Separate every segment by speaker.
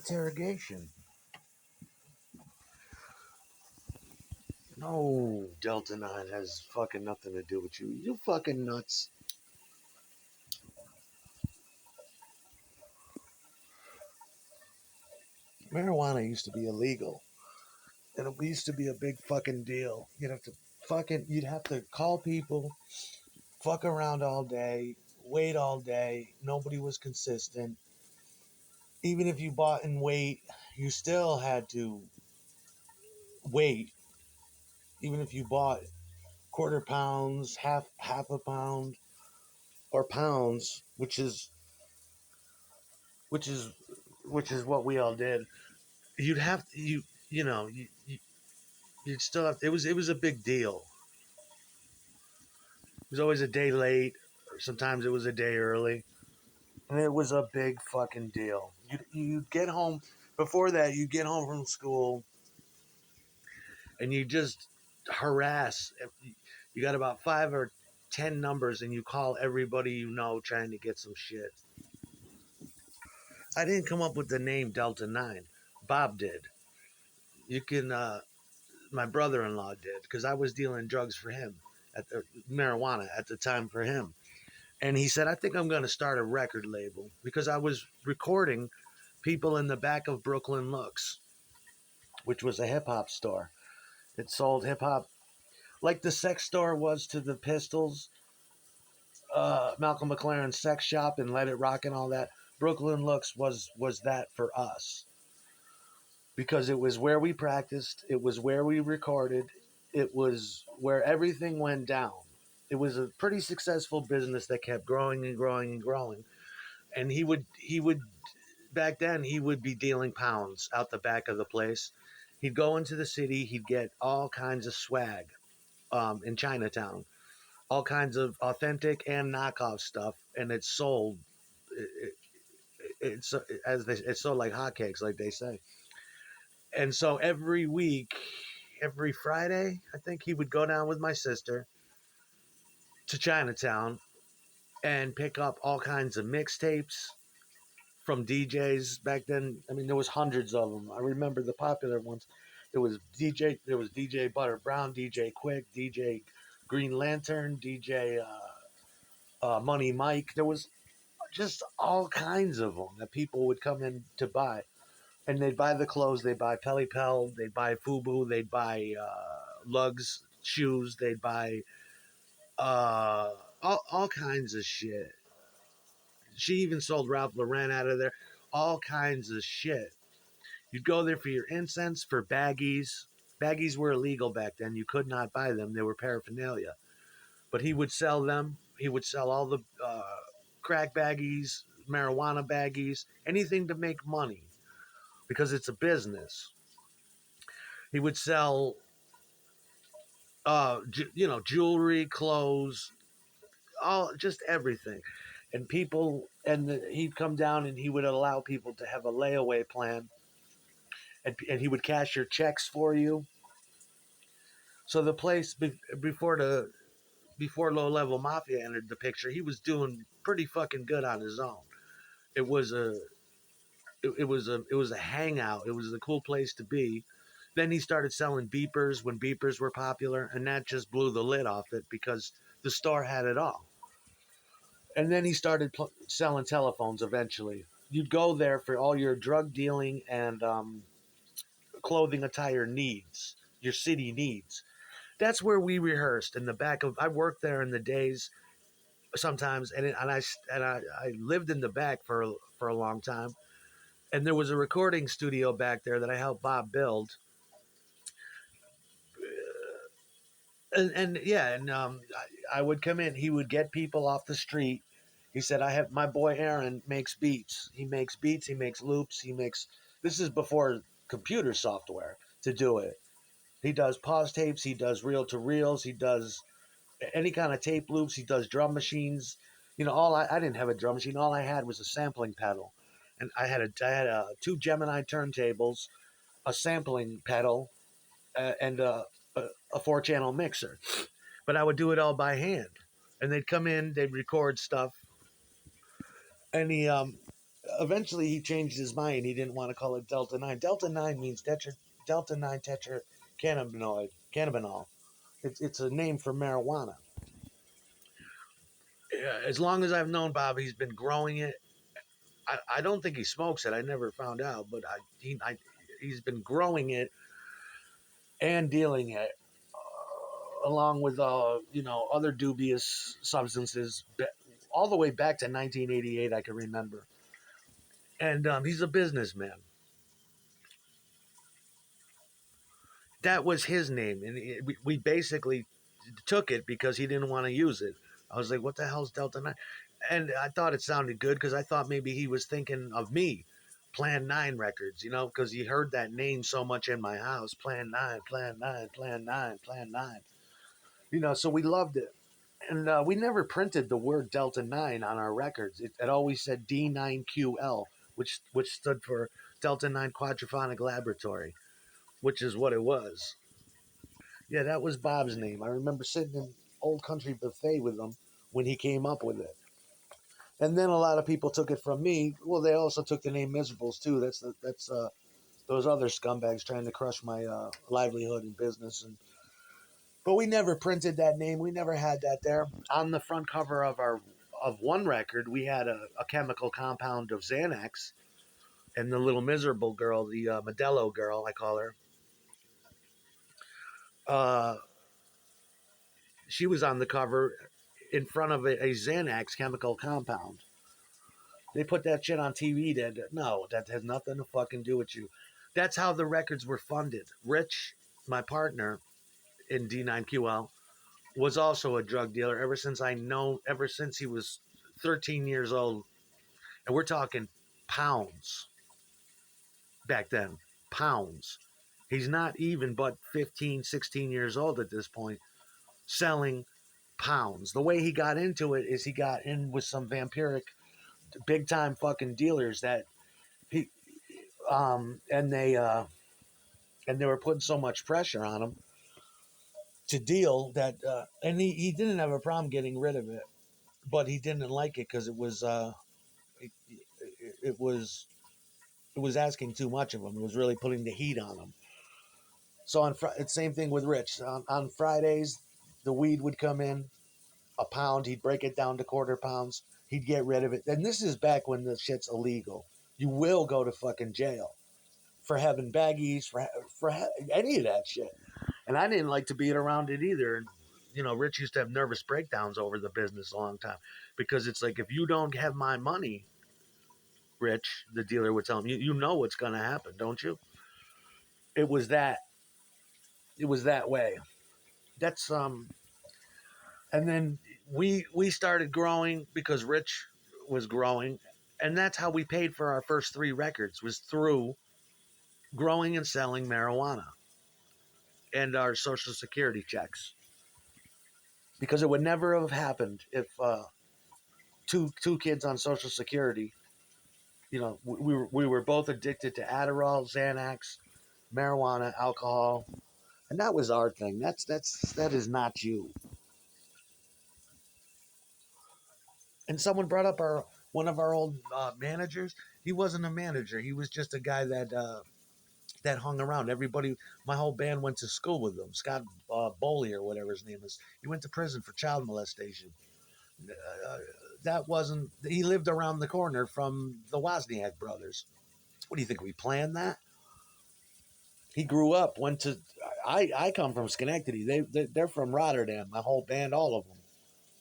Speaker 1: interrogation. No, Delta 9 has fucking nothing to do with you. You fucking nuts. Marijuana used to be illegal. And it used to be a big fucking deal. You'd have to call people, fuck around all day, wait all day. Nobody was consistent. Even if you bought in weight, you still had to wait. Even if you bought quarter pounds, half a pound, or pounds, which is which is what we all did. You'd have you know you'd still have. It was a big deal. It was always a day late, or sometimes it was a day early, and it was a big fucking deal. You get home before that. You get home from school, and you just harass. You got about 5 or 10 numbers, and you call everybody you know trying to get some shit. I didn't come up with the name Delta 9. Bob did. You can, my brother in law did, because I was dealing drugs for him, marijuana at the time for him. And he said, I think I'm going to start a record label, because I was recording people in the back of Brooklyn Looks, which was a hip hop store. It sold hip hop like the sex store was to the Pistols, Malcolm McLaren's sex shop and Let It Rock and all that. Brooklyn Looks was that for us, because it was where we practiced, it was where we recorded, it was where everything went down. It was a pretty successful business that kept growing and growing and growing. And he would back then he would be dealing pounds out the back of the place. He'd go into the city, he'd get all kinds of swag in Chinatown, all kinds of authentic and knockoff stuff, and it's sold. It's sold like hotcakes, like they say. And so every week, every Friday, I think he would go down with my sister to Chinatown and pick up all kinds of mixtapes from DJs back then. I mean, there was hundreds of them. I remember the popular ones. There was DJ Butter Brown, DJ Quick, DJ Green Lantern, DJ Money Mike. There was just all kinds of them that people would come in to buy. And they'd buy the clothes. They'd buy Pelly Pel. They'd buy Fubu. They'd buy lugs, shoes. They'd buy all kinds of shit. She even sold Ralph Lauren out of there. All kinds of shit. You'd go there for your incense, for baggies. Baggies were illegal back then. You could not buy them. They were paraphernalia. But he would sell them. He would sell all the crack baggies, marijuana baggies, anything to make money, because it's a business. He would sell, jewelry, clothes, just everything. And he'd come down and he would allow people to have a layaway plan, and he would cash your checks for you. So the place before Low Level Mafia entered the picture, he was doing pretty fucking good on his own. It was a it was a hangout. It was a cool place to be. Then he started selling beepers when beepers were popular, and that just blew the lid off it, because the store had it all. And then he started selling telephones eventually. You'd go there for all your drug dealing and clothing attire needs, your city needs. That's where we rehearsed, in the back of. I worked there in the days sometimes, and I lived in the back for a long time. And there was a recording studio back there that I helped Bob build. And yeah, and I would come in. He would get people off the street. He said, "I have my boy Aaron makes beats. He makes beats. He makes loops. He makes." This is before computer software to do it. He does pause tapes. He does reel to reels. He does any kind of tape loops. He does drum machines. I didn't have a drum machine. All I had was a sampling pedal, and I had two Gemini turntables, a sampling pedal, and a 4-channel mixer. But I would do it all by hand. And they'd come in, they'd record stuff. And eventually he changed his mind. He didn't want to call it Delta 9. Delta 9 means Delta 9 cannabinol. It's a name for marijuana. Yeah, as long as I've known Bob, he's been growing it. I don't think he smokes it. I never found out, but he's been growing it and dealing it, along with other dubious substances, all the way back to 1988. I can remember, and he's a businessman. That was his name, and we basically took it because he didn't want to use it. I was like, "What the hell's Delta 9?" And I thought it sounded good because I thought maybe he was thinking of me, Plan 9 Records, because he heard that name so much in my house, Plan 9, Plan 9, Plan 9, Plan 9. So we loved it. And we never printed the word Delta 9 on our records. It always said D9QL, which stood for Delta 9 Quadraphonic Laboratory, which is what it was. Yeah, that was Bob's name. I remember sitting in Old Country Buffet with him when he came up with it. And then a lot of people took it from me. Well, they also took the name Miserables too. That's those other scumbags trying to crush my livelihood and business. But we never printed that name. We never had that there on the front cover of one record. We had a chemical compound of Xanax, and the little miserable girl, the Modelo girl, I call her. Uh, she was on the cover in front of a Xanax chemical compound. They put that shit on TV. No, that has nothing to fucking do with you. That's how the records were funded. Rich, my partner in D9QL, was also a drug dealer ever since he was 13 years old. And we're talking pounds back then. Pounds. He's not even but 15, 16 years old at this point, selling pounds. The way he got into it is he got in with some vampiric, big time fucking dealers that he and they were putting so much pressure on him to deal that and he didn't have a problem getting rid of it, but he didn't like it because it, it was it was asking too much of him. It was really putting the heat on him. So it's same thing with Rich. On Fridays, the weed would come in a pound. He'd break it down to quarter pounds. He'd get rid of it. And this is back when the shit's illegal. You will go to fucking jail for having baggies, for any of that shit. And I didn't like to be around it either. And Rich used to have nervous breakdowns over the business a long time because it's like if you don't have my money, Rich, the dealer would tell him, you know what's going to happen, don't you? It was that. It was that way. That's And then we started growing because Rich was growing, and that's how we paid for our first three records was through growing and selling marijuana and our social security checks. Because it would never have happened if two kids on social security, we were both addicted to Adderall, Xanax, marijuana, alcohol, and that was our thing. That is not you. And someone brought up our one of our old managers. He wasn't a manager. He was just a guy that hung around. Everybody, my whole band went to school with him. Scott Boley or whatever his name is. He went to prison for child molestation. That wasn't. He lived around the corner from the Wozniak brothers. What do you think? We planned that? He grew up. Went to. I come from Schenectady. They're from Rotterdam. My whole band, all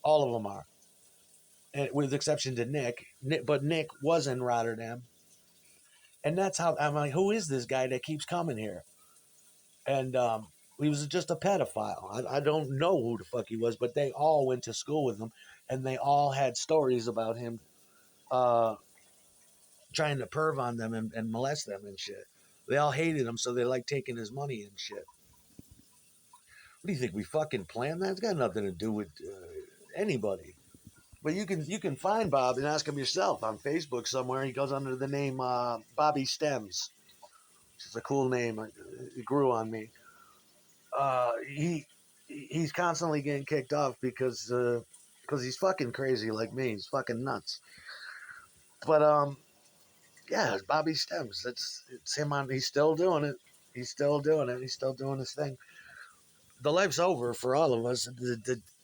Speaker 1: of them are, and with the exception to Nick. But Nick was in Rotterdam, and that's how I'm like. Who is this guy that keeps coming here? And he was just a pedophile. I don't know who the fuck he was, but they all went to school with him, and they all had stories about him uh, trying to perv on them and molest them and shit. They all hated him, so they like taking his money and shit. What do you think? We fucking planned that? It's got nothing to do with anybody. But you can find Bob and ask him yourself on Facebook somewhere. He goes under the name Bobby Stems, which is a cool name. It grew on me. He's constantly getting kicked off because he's fucking crazy like me. He's fucking nuts. But Yeah, it's Bobby Stems. It's him on. He's still doing it. He's still doing it. He's still doing his thing. The life's over for all of us.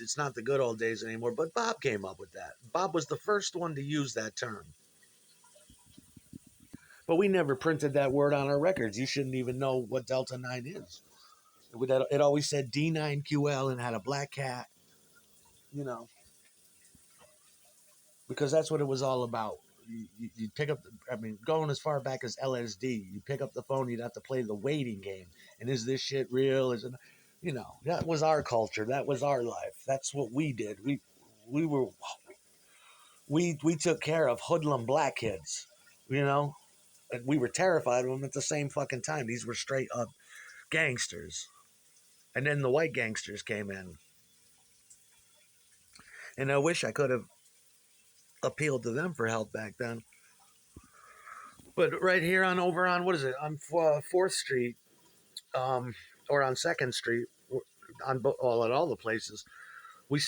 Speaker 1: It's not the good old days anymore. But Bob came up with that. Bob was the first one to use that term. But we never printed that word on our records. You shouldn't even know what Delta 9 is. It always said D9QL and had a black cat, you know, because that's what it was all about. You pick up, I mean, going as far back as LSD, you pick up the phone, you'd have to play the waiting game. And is this shit real? Is it, you know, that was our culture. That was our life. That's what we did. We were, we took care of hoodlum black kids, you know, and we were terrified of them at the same fucking time. These were straight up gangsters. And then the white gangsters came in. And I wish I could have appealed to them for help back then. But right here on over on what is it on Fourth Street, um, or on Second Street, on at all the places,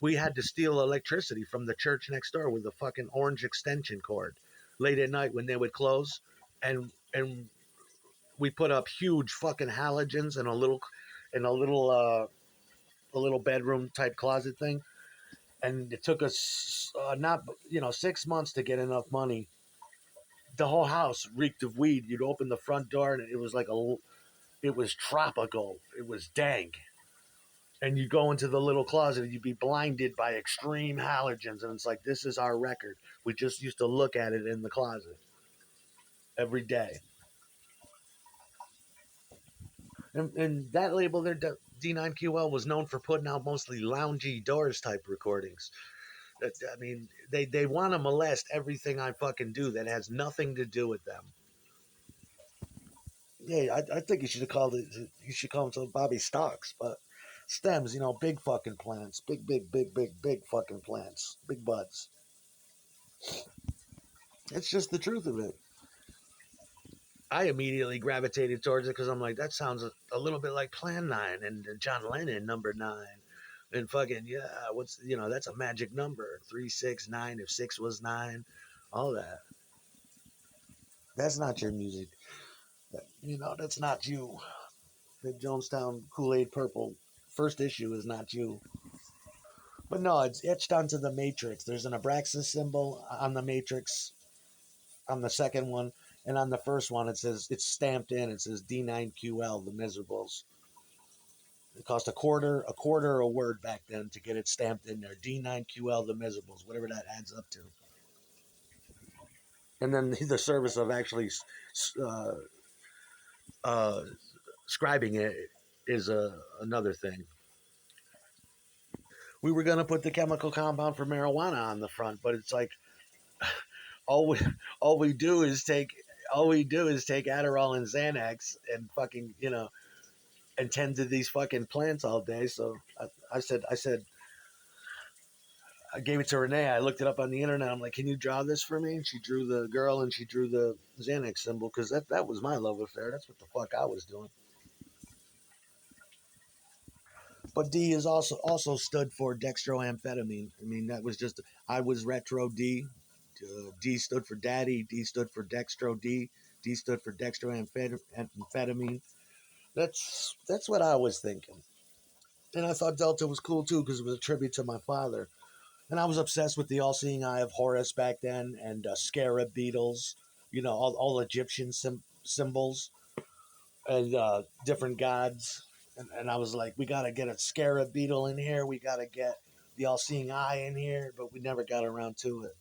Speaker 1: we had to steal electricity from the church next door with a fucking orange extension cord late at night when they would close, and we put up huge fucking halogens in a little bedroom type closet thing, and it took us not 6 months to get enough money. The whole house reeked of weed. You'd open the front door and it was like it was tropical. It was dank. And you go into the little closet and you'd be blinded by extreme halogens. And it's like, this is our record. We just used to look at it in the closet every day. And that label there, D9QL, was known for putting out mostly loungy doors type recordings. I mean, they want to molest everything I fucking do that has nothing to do with them. Yeah, I think you should have called it. You should call them Bobby Stocks, but stems. Big fucking plants, big fucking plants, big buds. It's just the truth of it. I immediately gravitated towards it because I'm like, that sounds a little bit like Plan 9 and John Lennon, number 9. And fucking, yeah, that's a magic number. 369, if 6 was 9, all that. That's not your music. That's not you. The Jonestown Kool-Aid Purple first issue is not you. But no, it's etched onto the matrix. There's an Abraxas symbol on the matrix on the second one, and on the first one it says it's stamped in. It says D9QL, the Miserables. It cost a quarter a word back then to get it stamped in there. D9QL, the Miserables, whatever that adds up to. And then the service of actually uh, uh, scribing it is another thing. We were gonna put the chemical compound for marijuana on the front, but it's like all we all we do is take Adderall and Xanax and fucking and tend to these fucking plants all day. So I said I gave it to Renee. I looked it up on the internet. I'm like, can you draw this for me? And she drew the girl and she drew the Xanax symbol because that was my love affair. That's what the fuck I was doing. But D is also stood for dextroamphetamine. I mean, that was just I was retro D. D stood for daddy. D stood for dextro D. D stood for dextroamphetamine. That's what I was thinking. And I thought Delta was cool too because it was a tribute to my father. And I was obsessed with the all-seeing eye of Horus back then and scarab beetles. All Egyptian symbols and different gods. And I was like, we got to get a scarab beetle in here. We got to get the all-seeing eye in here. But we never got around to it.